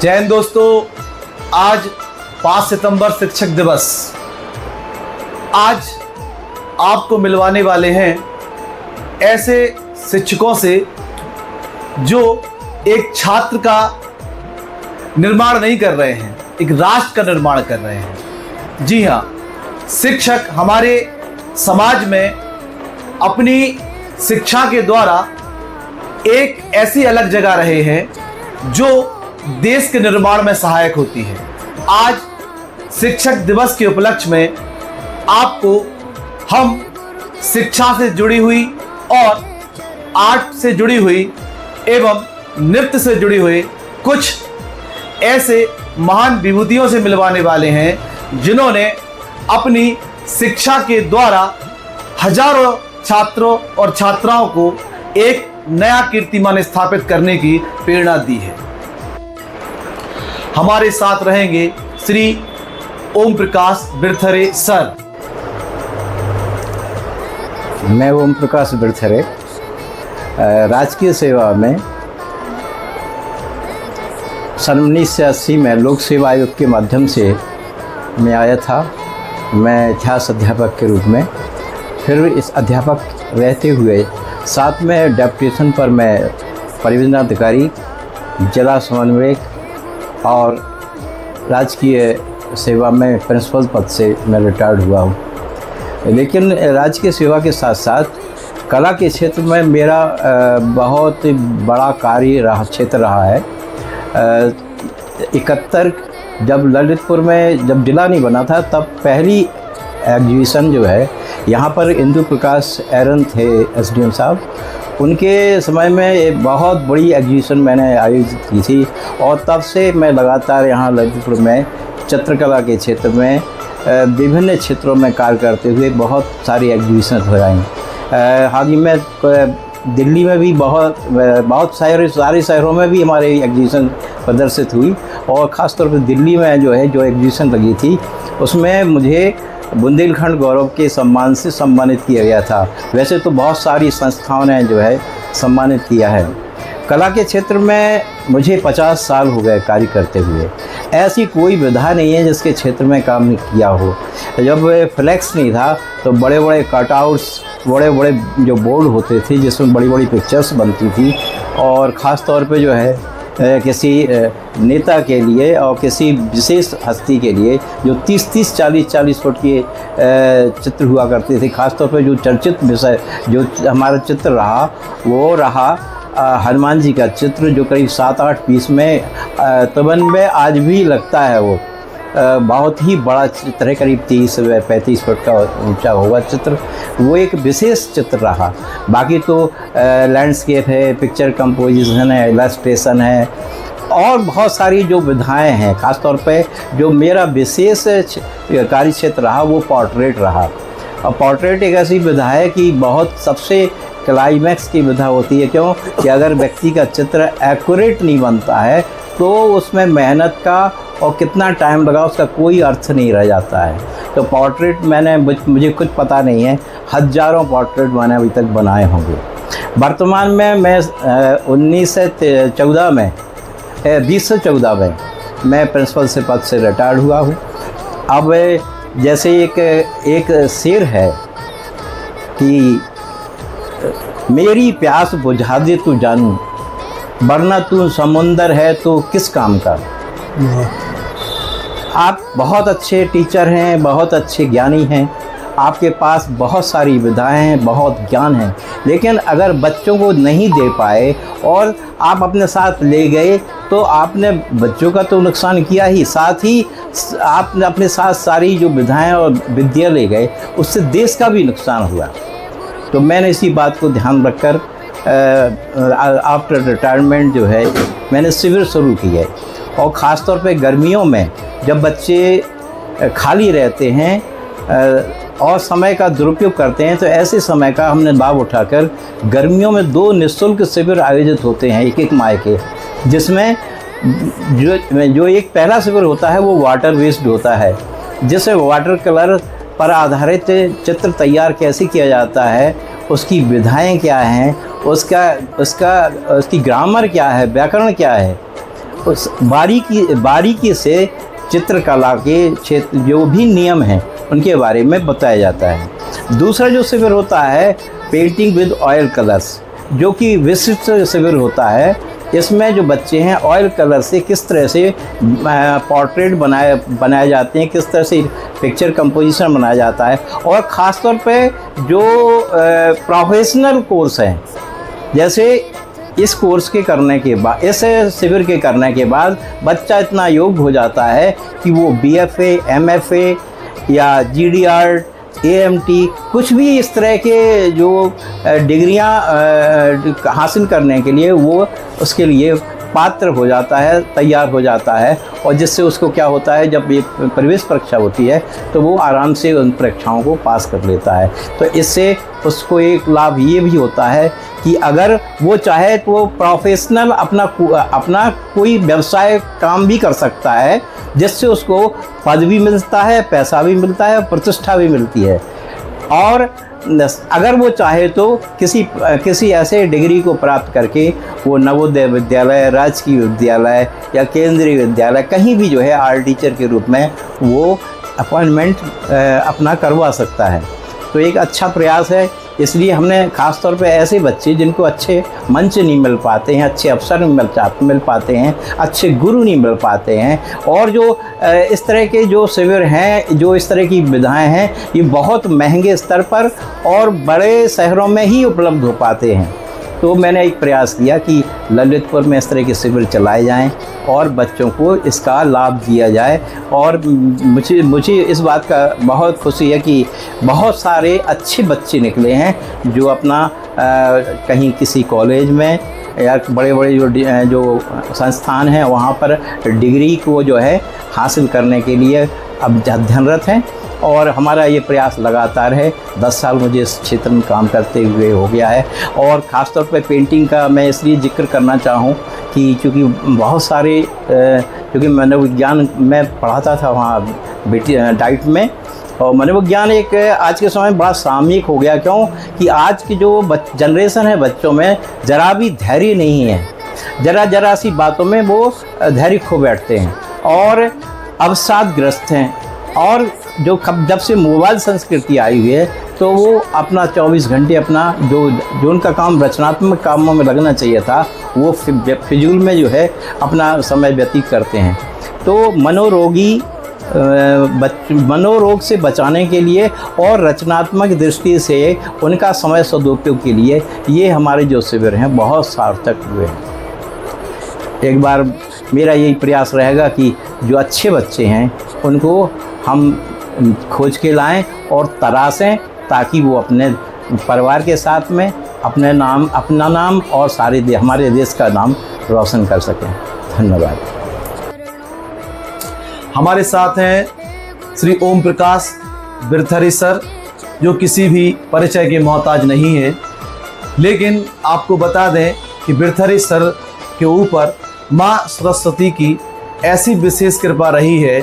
जय हिंद दोस्तों, आज 5 सितंबर शिक्षक दिवस। आज आपको मिलवाने वाले हैं ऐसे शिक्षकों से जो एक छात्र का निर्माण नहीं कर रहे हैं, एक राष्ट्र का निर्माण कर रहे हैं। जी हाँ, शिक्षक हमारे समाज में अपनी शिक्षा के द्वारा एक ऐसी अलग जगह रहे हैं जो देश के निर्माण में सहायक होती है। आज शिक्षक दिवस के उपलक्ष्य में आपको हम शिक्षा से जुड़ी हुई और आर्ट से जुड़ी हुई एवं नृत्य से जुड़ी हुई कुछ ऐसे महान विभूतियों से मिलवाने वाले हैं जिन्होंने अपनी शिक्षा के द्वारा हजारों छात्रों और छात्राओं को एक नया कीर्तिमान स्थापित करने की प्रेरणा दी है। हमारे साथ रहेंगे श्री ओम प्रकाश बिरथरे सर। मैं ओम प्रकाश बिरथरे राजकीय सेवा में सन 1980 में लोक सेवा आयोग के माध्यम से मैं आया था। मैं इतिहास अध्यापक के रूप में, फिर इस अध्यापक रहते हुए साथ में डेप्यूटेशन पर मैं परियोजनाधिकारी, जिला समन्वयक और राजकीय सेवा में प्रिंसिपल पद से मैं रिटायर्ड हुआ हूँ। लेकिन राजकीय सेवा के साथ साथ कला के क्षेत्र में मेरा बहुत बड़ा क्षेत्र रहा है। 71 जब ललितपुर में जब जिला नहीं बना था तब पहली एग्जीबिशन जो है यहाँ पर इंदु प्रकाश एरन थे एसडीएम साहब, उनके समय में एक बहुत बड़ी एग्जीबिशन मैंने आयोजित की थी और तब से मैं लगातार यहाँ ललितपुर में चित्रकला के क्षेत्र में विभिन्न क्षेत्रों में कार्य करते हुए बहुत सारी एग्जीबिशन हो आई। हाल ही में दिल्ली में भी बहुत सारे शहरों में भी हमारे एग्जीबिशन प्रदर्शित हुई और ख़ास तौर पर दिल्ली में जो एग्जीबिशन लगी थी उसमें मुझे बुंदेलखंड गौरव के सम्मान से सम्मानित किया गया था। वैसे तो बहुत सारी संस्थाओं ने सम्मानित किया है। कला के क्षेत्र में मुझे 50 साल हो गए कार्य करते हुए। ऐसी कोई विधा नहीं है जिसके क्षेत्र में काम किया हो। जब फ्लैक्स नहीं था तो बड़े बड़े कटआउट्स, बड़े बड़े जो बोर्ड होते थे जिसमें बड़ी बड़ी पिक्चर्स बनती थी और ख़ास तौर पे किसी नेता के लिए और किसी विशेष हस्ती के लिए जो 30-30, 40-40 फुट के चित्र हुआ करते थे। ख़ास तौर पे जो चर्चित विषय जो हमारा चित्र रहा वो रहा हनुमान जी का चित्र, जो करीब 7-8 पीस में तबन में आज भी लगता है। वो बहुत ही बड़ा चित्र है, करीब 30-35 फुट का ऊंचा होगा चित्र। वो एक विशेष चित्र रहा। बाकी तो लैंडस्केप है, पिक्चर कंपोजिशन है, इलस्ट्रेशन है और बहुत सारी जो विधाएं हैं। ख़ास तौर पे जो मेरा विशेष कार्य क्षेत्र रहा वो पोर्ट्रेट रहा। और पोर्ट्रेट एक ऐसी विधा है कि बहुत सबसे क्लाइमैक्स की विधा होती है। क्यों कि अगर व्यक्ति का चित्र एक्यूरेट नहीं बनता है तो उसमें मेहनत का और कितना टाइम लगा उसका कोई अर्थ नहीं रह जाता है। तो पोर्ट्रेट मुझे कुछ पता नहीं है, हज़ारों पोर्ट्रेट मैंने अभी तक बनाए होंगे। वर्तमान में मैं 2014 में मैं प्रिंसिपल से पद से रिटायर्ड हुआ हूँ। अब जैसे एक शेर है कि मेरी प्यास बुझा दे तू जानू, वरना तू समुंदर है तो किस काम का। आप बहुत अच्छे टीचर हैं, बहुत अच्छे ज्ञानी हैं, आपके पास बहुत सारी विधाएं हैं, बहुत ज्ञान है, लेकिन अगर बच्चों को नहीं दे पाए और आप अपने साथ ले गए तो आपने बच्चों का तो नुकसान किया ही, साथ ही आपने अपने साथ सारी जो विधाएं और विद्या ले गए, उससे देश का भी नुकसान हुआ। तो मैंने इसी बात को ध्यान रखकर आफ्टर रिटायरमेंट मैंने शिविर शुरू की है। और ख़ास तौर पे गर्मियों में जब बच्चे खाली रहते हैं और समय का दुरुपयोग करते हैं तो ऐसे समय का हमने लाभ उठाकर गर्मियों में 2 निःशुल्क शिविर आयोजित होते हैं एक माह के, जिसमें जो एक पहला शिविर होता है वो वाटर बेस्ड होता है, जिससे वाटर कलर पर आधारित चित्र तैयार कैसे किया जाता है, उसकी विधाएं क्या हैं, उसकी ग्रामर क्या है, व्याकरण क्या है, उस बारीकी से चित्रकला के क्षेत्र जो भी नियम हैं उनके बारे में बताया जाता है। दूसरा जो शिविर होता है पेंटिंग विद ऑयल कलर्स, जो कि विशिष्ट शिविर होता है। इसमें जो बच्चे हैं ऑयल कलर से किस तरह से पोर्ट्रेट बनाए जाते हैं, किस तरह से पिक्चर कंपोजिशन बनाया जाता है, और ख़ास तौर पे जो प्रोफेशनल कोर्स हैं, जैसे इस कोर्स के करने के बाद, इस शिविर के करने के बाद बच्चा इतना योग्य हो जाता है कि वो BFA, MFA या GD Art, AMT कुछ भी इस तरह के जो डिग्रियां हासिल करने के लिए वो उसके लिए पात्र हो जाता है, तैयार हो जाता है। और जिससे उसको क्या होता है, जब ये प्रवेश परीक्षा होती है तो वो आराम से उन परीक्षाओं को पास कर लेता है। तो इससे उसको एक लाभ ये भी होता है कि अगर वो चाहे तो वो प्रोफेशनल अपना कोई व्यवसाय काम भी कर सकता है, जिससे उसको पद भी मिलता है, पैसा भी मिलता है, प्रतिष्ठा भी मिलती है। और अगर वो चाहे तो किसी ऐसे डिग्री को प्राप्त करके वो नवोदय विद्यालय, राजकीय विद्यालय या केंद्रीय विद्यालय कहीं भी जो है आर्ट टीचर के रूप में वो अपॉइंटमेंट अपना करवा सकता है। तो एक अच्छा प्रयास है। इसलिए हमने ख़ास तौर पे ऐसे बच्चे जिनको अच्छे मंच नहीं मिल पाते हैं, अच्छे अवसर नहीं मिल पाते हैं, अच्छे गुरु नहीं मिल पाते हैं, और जो इस तरह के जो शिविर हैं, जो इस तरह की विधाएं हैं, ये बहुत महंगे स्तर पर और बड़े शहरों में ही उपलब्ध हो पाते हैं। तो मैंने एक प्रयास किया कि ललितपुर में इस तरह के शिविर चलाए जाएं और बच्चों को इसका लाभ दिया जाए। और मुझे इस बात का बहुत खुशी है कि बहुत सारे अच्छे बच्चे निकले हैं जो अपना कहीं किसी कॉलेज में या बड़े बड़े जो संस्थान हैं वहाँ पर डिग्री को जो है हासिल करने के लिए अब अध्ययनरत हैं। और हमारा ये प्रयास लगातार है। 10 साल मुझे इस क्षेत्र में काम करते हुए हो गया है। और ख़ास तौर पे पेंटिंग का मैं इसलिए जिक्र करना चाहूँ कि चूँकि बहुत सारे क्योंकि मनोविज्ञान मैं पढ़ाता था वहाँ डाइट में, और मनोविज्ञान एक आज के समय में बड़ा सामयिक हो गया। क्यों कि आज की जो जनरेशन है बच्चों में ज़रा भी धैर्य नहीं है, ज़रा सी बातों में वो धैर्य खो बैठते हैं और अवसादग्रस्त हैं। और जब से मोबाइल संस्कृति आई हुई है तो वो अपना 24 घंटे अपना जो उनका काम रचनात्मक कामों में लगना चाहिए था वो फिजूल में जो है अपना समय व्यतीत करते हैं। तो मनोरोग से बचाने के लिए और रचनात्मक दृष्टि से उनका समय सदुपयोग के लिए ये हमारे जो शिविर हैं बहुत सार्थक हुए हैं। एक बार मेरा यही प्रयास रहेगा कि जो अच्छे बच्चे हैं उनको हम खोज के लाएं और तराशें, ताकि वो अपने परिवार के साथ में अपना नाम और हमारे देश का नाम रोशन कर सकें। धन्यवाद। हमारे साथ हैं श्री ओम प्रकाश बिरथरी सर, जो किसी भी परिचय के मोहताज नहीं है। लेकिन आपको बता दें कि बिरथरी सर के ऊपर माँ सरस्वती की ऐसी विशेष कृपा रही है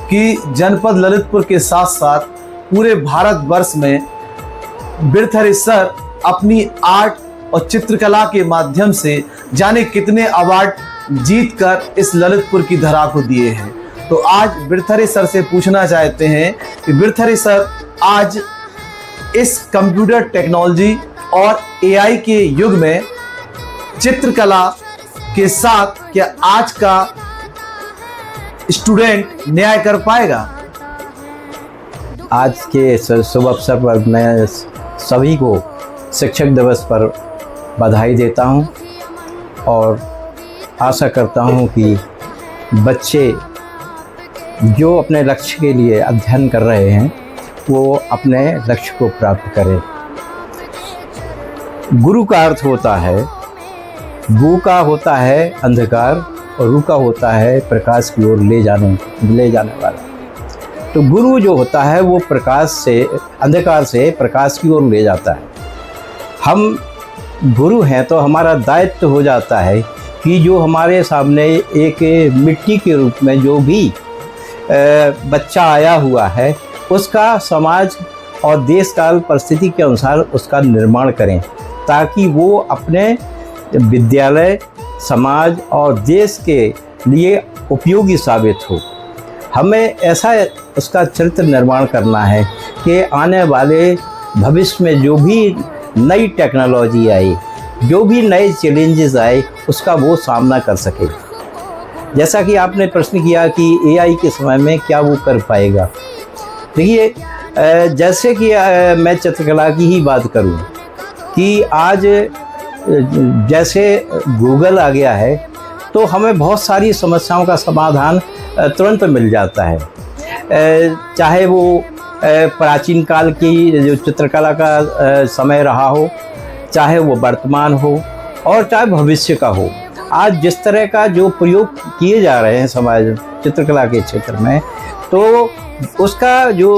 कि जनपद ललितपुर के साथ साथ पूरे भारतवर्ष में बिरथरी सर अपनी आर्ट और चित्रकला के माध्यम से जाने कितने अवार्ड जीतकर इस ललितपुर की धरा को दिए हैं। तो आज बिरथरी सर से पूछना चाहते हैं कि बिरथरी सर, आज इस कंप्यूटर टेक्नोलॉजी और AI के युग में चित्रकला के साथ क्या आज का स्टूडेंट न्याय कर पाएगा? आज के शुभ अवसर पर मैं सभी को शिक्षक दिवस पर बधाई देता हूं और आशा करता हूं कि बच्चे जो अपने लक्ष्य के लिए अध्ययन कर रहे हैं वो अपने लक्ष्य को प्राप्त करें। गुरु का अर्थ होता है, गु का होता है अंधकार और रू का होता है प्रकाश की ओर ले जाने वाला। तो गुरु जो होता है वो अंधकार से प्रकाश की ओर ले जाता है। हम गुरु हैं तो हमारा दायित्व हो जाता है कि जो हमारे सामने एक मिट्टी के रूप में जो भी बच्चा आया हुआ है उसका समाज और देश काल परिस्थिति के अनुसार उसका निर्माण करें, ताकि वो अपने विद्यालय, समाज और देश के लिए उपयोगी साबित हो। हमें ऐसा उसका चरित्र निर्माण करना है कि आने वाले भविष्य में जो भी नई टेक्नोलॉजी आए, जो भी नए चैलेंजेस आए, उसका वो सामना कर सके। जैसा कि आपने प्रश्न किया कि एआई के समय में क्या वो कर पाएगा। देखिए, जैसे कि मैं चित्रकला की ही बात करूं कि आज जैसे गूगल आ गया है तो हमें बहुत सारी समस्याओं का समाधान तुरंत मिल जाता है। चाहे वो प्राचीन काल की जो चित्रकला का समय रहा हो, चाहे वो वर्तमान हो और चाहे भविष्य का हो। आज जिस तरह का जो प्रयोग किए जा रहे हैं समाज चित्रकला के क्षेत्र में, तो उसका जो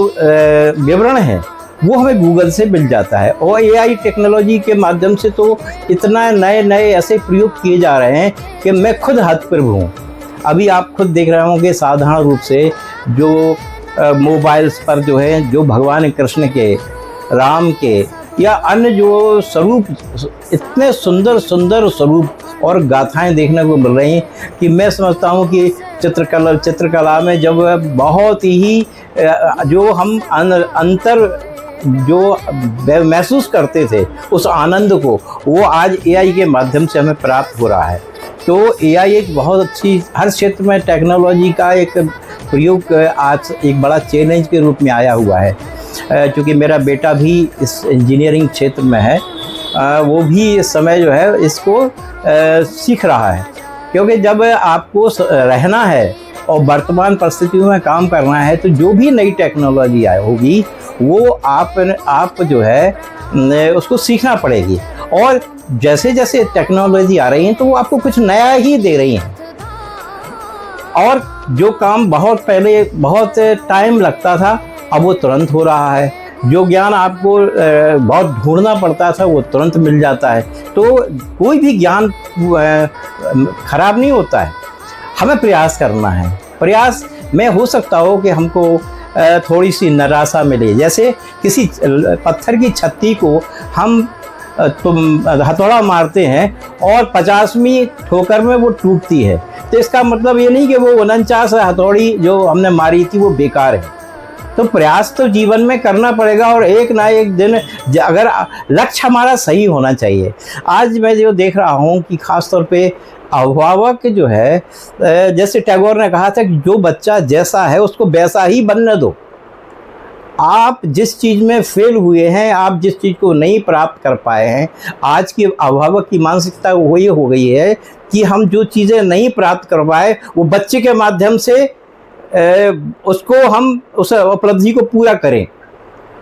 विवरण है वो हमें गूगल से मिल जाता है। और एआई टेक्नोलॉजी के माध्यम से तो इतना नए नए ऐसे प्रयोग किए जा रहे हैं कि मैं खुद हतप्रभ हूँ। अभी आप खुद देख रहे होंगे साधारण रूप से जो मोबाइल्स पर जो है, जो भगवान कृष्ण के, राम के या अन्य जो स्वरूप, इतने सुंदर सुंदर स्वरूप और गाथाएं देखने को मिल रही हैं कि मैं समझता हूँ कि चित्रकला में जब बहुत ही जो हम अंतर जो महसूस करते थे उस आनंद को, वो आज एआई के माध्यम से हमें प्राप्त हो रहा है। तो एआई एक बहुत अच्छी, हर क्षेत्र में टेक्नोलॉजी का एक प्रयोग आज एक बड़ा चैलेंज के रूप में आया हुआ है। क्योंकि मेरा बेटा भी इस इंजीनियरिंग क्षेत्र में है, वो भी इस समय जो है इसको सीख रहा है। क्योंकि जब आपको रहना है और वर्तमान परिस्थितियों में काम करना है तो जो भी नई टेक्नोलॉजी होगी वो आप जो है उसको सीखना पड़ेगी। और जैसे जैसे टेक्नोलॉजी आ रही है तो वो आपको कुछ नया ही दे रही हैं। और जो काम बहुत पहले बहुत टाइम लगता था, अब वो तुरंत हो रहा है। जो ज्ञान आपको बहुत ढूंढना पड़ता था वो तुरंत मिल जाता है। तो कोई भी ज्ञान खराब नहीं होता है, हमें प्रयास करना है। प्रयास में हो सकता हो कि हमको थोड़ी सी निराशा मिले। जैसे किसी पत्थर की छत्ती को हम हथौड़ा मारते हैं और 50वीं ठोकर में वो टूटती है, तो इसका मतलब ये नहीं कि वो 49 हथौड़ी जो हमने मारी थी वो बेकार है। तो प्रयास तो जीवन में करना पड़ेगा और एक ना एक दिन अगर लक्ष्य हमारा सही होना चाहिए। आज मैं जो देख रहा हूँ कि ख़ास तौर पे अभिभावक जो है, जैसे टैगोर ने कहा था कि जो बच्चा जैसा है उसको वैसा ही बनने दो। आप जिस चीज़ में फेल हुए हैं, आप जिस चीज़ को नहीं प्राप्त कर पाए हैं, आज की अभिभावक की मानसिकता वो ये हो गई है कि हम जो चीज़ें नहीं प्राप्त कर पाए वो बच्चे के माध्यम से उसको हम उस उपलब्धि को पूरा करें।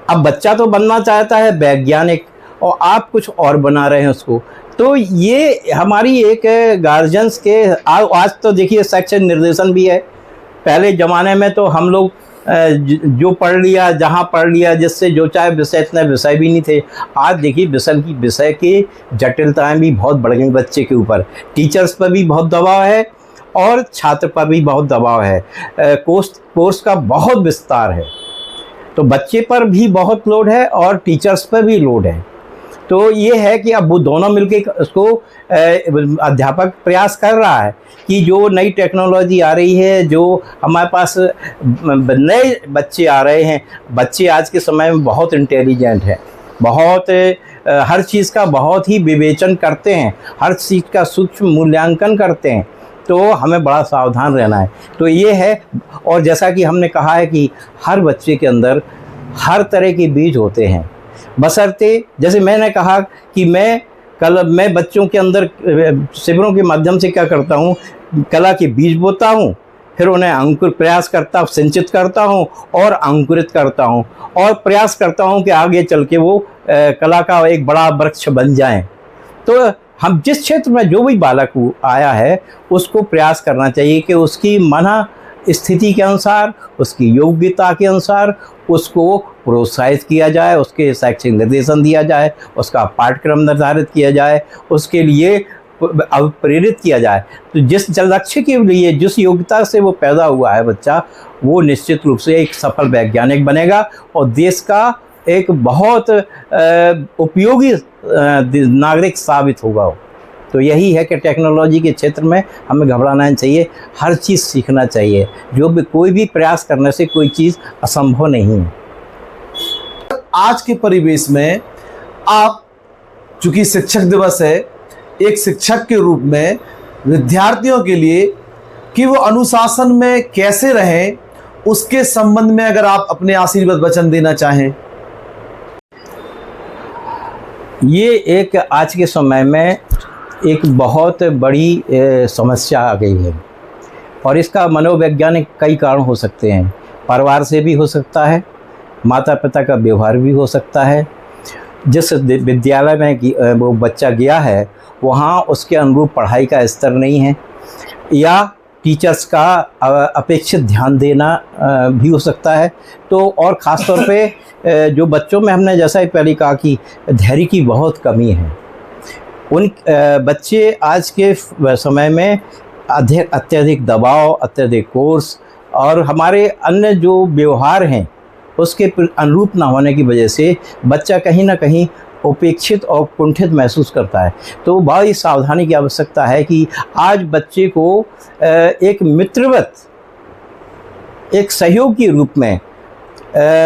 अब बच्चा तो बनना चाहता है वैज्ञानिक और आप कुछ और बना रहे हैं उसको। तो ये हमारी एक गार्जियंस के आज तो देखिए शैक्षणिक निर्देशन भी है। पहले ज़माने में तो हम लोग जो पढ़ लिया, जहाँ पढ़ लिया, जिससे जो चाहे विषय, इतने विषय भी नहीं थे। आज देखिए विषय की जटिलताएं भी बहुत बढ़ गई बच्चे के ऊपर। टीचर्स पर भी बहुत दबाव है और छात्र पर भी बहुत दबाव है। कोर्स का बहुत विस्तार है, तो बच्चे पर भी बहुत लोड है और टीचर्स पर भी लोड है। तो ये है कि अब वो दोनों मिलके उसको अध्यापक प्रयास कर रहा है कि जो नई टेक्नोलॉजी आ रही है, जो हमारे पास नए बच्चे आ रहे हैं, बच्चे आज के समय में बहुत इंटेलिजेंट हैं, बहुत हर चीज़ का बहुत ही विवेचन करते हैं, हर चीज़ का सूक्ष्म मूल्यांकन करते हैं। तो हमें बड़ा सावधान रहना है। तो ये है, और जैसा कि हमने कहा है कि हर बच्चे के अंदर हर तरह के बीज होते हैं, बशर्ते जैसे मैंने कहा कि मैं बच्चों के अंदर शिविरों के माध्यम से क्या करता हूँ, कला के बीज बोता हूँ, फिर उन्हें अंकुर प्रयास करता हूँ, सिंचित करता हूँ और अंकुरित करता हूँ और प्रयास करता हूँ कि आगे चल के वो कला का एक बड़ा वृक्ष बन जाएं। तो हम जिस क्षेत्र में जो भी बालक आया है उसको प्रयास करना चाहिए कि उसकी मन स्थिति के अनुसार, उसकी योग्यता के अनुसार उसको प्रोत्साहित किया जाए, उसके शैक्षिक निर्देशन दिया जाए, उसका पाठ्यक्रम निर्धारित किया जाए, उसके लिए प्रेरित किया जाए। तो जिस लक्ष्य के लिए, जिस योग्यता से वो पैदा हुआ है बच्चा, वो निश्चित रूप से एक सफल वैज्ञानिक बनेगा और देश का एक बहुत उपयोगी नागरिक साबित होगा। तो यही है कि टेक्नोलॉजी के क्षेत्र में हमें घबराना नहीं चाहिए, हर चीज़ सीखना चाहिए। जो भी कोई भी प्रयास करने से कोई चीज़ असंभव नहीं है। आज के परिवेश में आप, चूंकि शिक्षक दिवस है, एक शिक्षक के रूप में विद्यार्थियों के लिए कि वो अनुशासन में कैसे रहें, उसके संबंध में अगर आप अपने आशीर्वाद वचन देना चाहें। ये एक आज के समय में एक बहुत बड़ी समस्या आ गई है और इसका मनोवैज्ञानिक कई कारण हो सकते हैं। परिवार से भी हो सकता है, माता पिता का व्यवहार भी हो सकता है, जिस विद्यालय में वो बच्चा गया है वहाँ उसके अनुरूप पढ़ाई का स्तर नहीं है, या टीचर्स का अपेक्षित ध्यान देना भी हो सकता है। तो और ख़ास तौर पे जो बच्चों में, हमने जैसा ही पहले कहा कि धैर्य की बहुत कमी है। उन बच्चे आज के समय में अत्यधिक दबाव, अत्यधिक कोर्स और हमारे अन्य जो व्यवहार हैं उसके अनुरूप ना होने की वजह से बच्चा कहीं ना कहीं उपेक्षित और कुंठित महसूस करता है। तो बड़ी सावधानी की आवश्यकता है कि आज बच्चे को एक मित्रवत, एक सहयोग के रूप में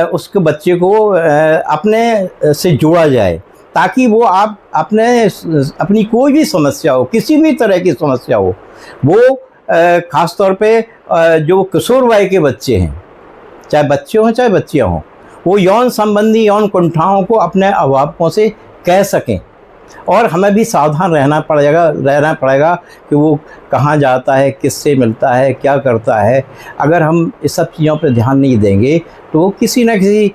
उसके बच्चे को अपने से जोड़ा जाए, ताकि वो आप अपनी कोई भी समस्या हो, किसी भी तरह की समस्या हो, वो ख़ास तौर पे जो किशोर वय के बच्चे हैं, चाहे बच्चे हों चाहे बच्चियाँ हों, वो यौन संबंधी यौन कुंठाओं को अपने अभिभावकों से कह सकें। और हमें भी सावधान रहना पड़ेगा कि वो कहाँ जाता है, किससे मिलता है, क्या करता है। अगर हम इस सब चीज़ों पर ध्यान नहीं देंगे तो वो किसी न किसी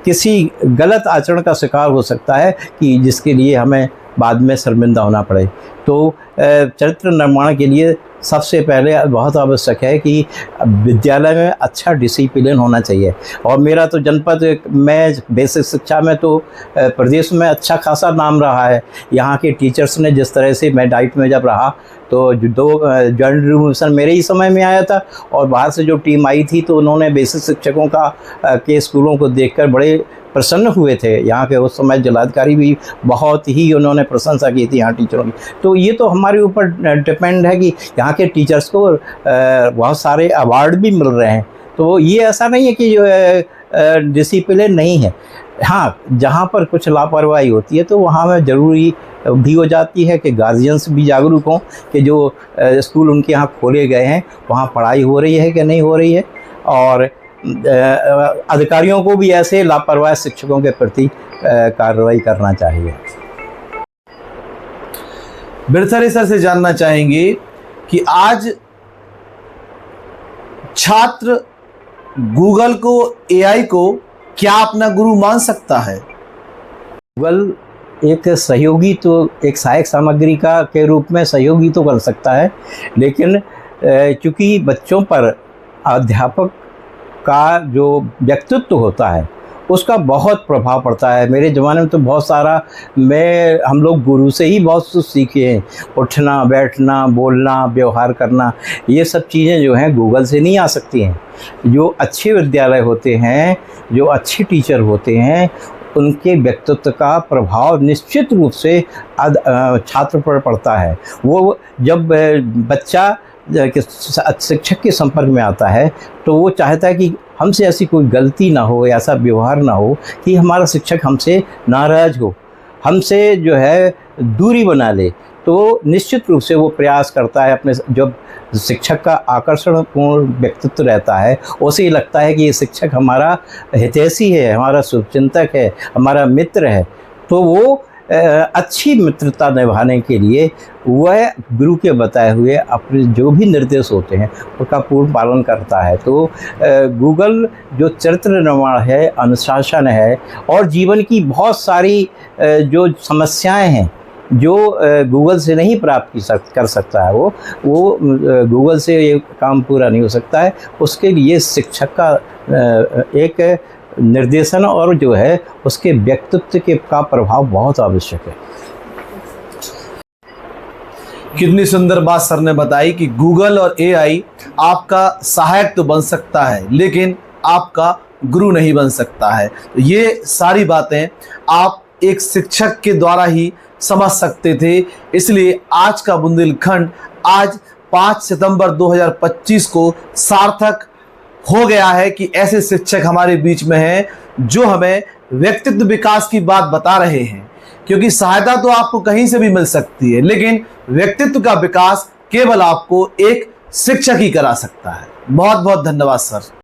किसी गलत आचरण का शिकार हो सकता है कि जिसके लिए हमें बाद में शर्मिंदा होना पड़े। तो चरित्र निर्माण के लिए सबसे पहले बहुत आवश्यक है कि विद्यालय में अच्छा डिसिप्लिन होना चाहिए। और मेरा तो जनपद में बेसिक शिक्षा में तो प्रदेश में अच्छा खासा नाम रहा है। यहाँ के टीचर्स ने जिस तरह से, मैं डाइट में जब रहा तो दो जॉइंट रिवोल्यूशन मेरे ही समय में आया था और बाहर से जो टीम आई थी तो उन्होंने बेसिक शिक्षकों के स्कूलों को देखकर बड़े प्रसन्न हुए थे। यहाँ के उस समय जिलाधिकारी भी बहुत ही उन्होंने प्रशंसा की थी यहाँ टीचरों की। तो ये तो हमारे ऊपर डिपेंड है कि यहाँ के टीचर्स को बहुत सारे अवार्ड भी मिल रहे हैं। तो ये ऐसा नहीं है कि डिसिप्लिन नहीं है। हाँ, जहाँ पर कुछ लापरवाही होती है तो वहाँ में ज़रूरी भी हो जाती है कि गार्जियंस भी जागरूक हों कि जो स्कूल उनके यहाँ खोले गए हैं वहाँ पढ़ाई हो रही है कि नहीं हो रही है, और अधिकारियों को भी ऐसे लापरवाह शिक्षकों के प्रति कार्रवाई करना चाहिए। बिरथरे सर से जानना चाहेंगे कि आज छात्र गूगल को, एआई को क्या अपना गुरु मान सकता है? गूगल एक सहयोगी, तो एक सहायक सामग्री के रूप में सहयोगी तो कर सकता है, लेकिन चूँकि बच्चों पर अध्यापक का जो व्यक्तित्व होता है उसका बहुत प्रभाव पड़ता है। मेरे ज़माने में तो बहुत सारा हम लोग गुरु से ही बहुत कुछ सीखे हैं। उठना, बैठना, बोलना, व्यवहार करना, ये सब चीज़ें जो हैं गूगल से नहीं आ सकती हैं। जो अच्छे विद्यालय होते हैं, जो अच्छे टीचर होते हैं, उनके व्यक्तित्व का प्रभाव निश्चित रूप से छात्र पर पड़ता है। वो जब बच्चा शिक्षक के संपर्क में आता है तो वो चाहता है कि हमसे ऐसी कोई गलती ना हो, ऐसा व्यवहार ना हो कि हमारा शिक्षक हमसे नाराज़ हो, हमसे जो है दूरी बना ले। तो निश्चित रूप से वो प्रयास करता है अपने, जब शिक्षक का आकर्षणपूर्ण व्यक्तित्व रहता है उसे लगता है कि ये शिक्षक हमारा हितैषी है, हमारा शुभचिंतक है, हमारा मित्र है, तो वो अच्छी मित्रता निभाने के लिए वह गुरु के बताए हुए अपने जो भी निर्देश होते हैं उसका पूर्ण पालन करता है। तो गूगल जो चरित्र निर्माण है, अनुशासन है और जीवन की बहुत सारी जो समस्याएं हैं जो गूगल से नहीं प्राप्त कर सकता है, वो गूगल से ये काम पूरा नहीं हो सकता है। उसके लिए शिक्षक का एक निर्देशन और जो है उसके व्यक्तित्व का प्रभाव बहुत आवश्यक है। कितनी सुंदर बात सर ने बताई कि गूगल और एआई आपका सहायक तो बन सकता है लेकिन आपका गुरु नहीं बन सकता है। तो ये सारी बातें आप एक शिक्षक के द्वारा ही समझ सकते थे। इसलिए आज का बुंदेलखंड आज 5 सितंबर 2025 को सार्थक हो गया है कि ऐसे शिक्षक हमारे बीच में हैं जो हमें व्यक्तित्व विकास की बात बता रहे हैं। क्योंकि सहायता तो आपको कहीं से भी मिल सकती है, लेकिन व्यक्तित्व का विकास केवल आपको एक शिक्षक ही करा सकता है। बहुत बहुत धन्यवाद सर।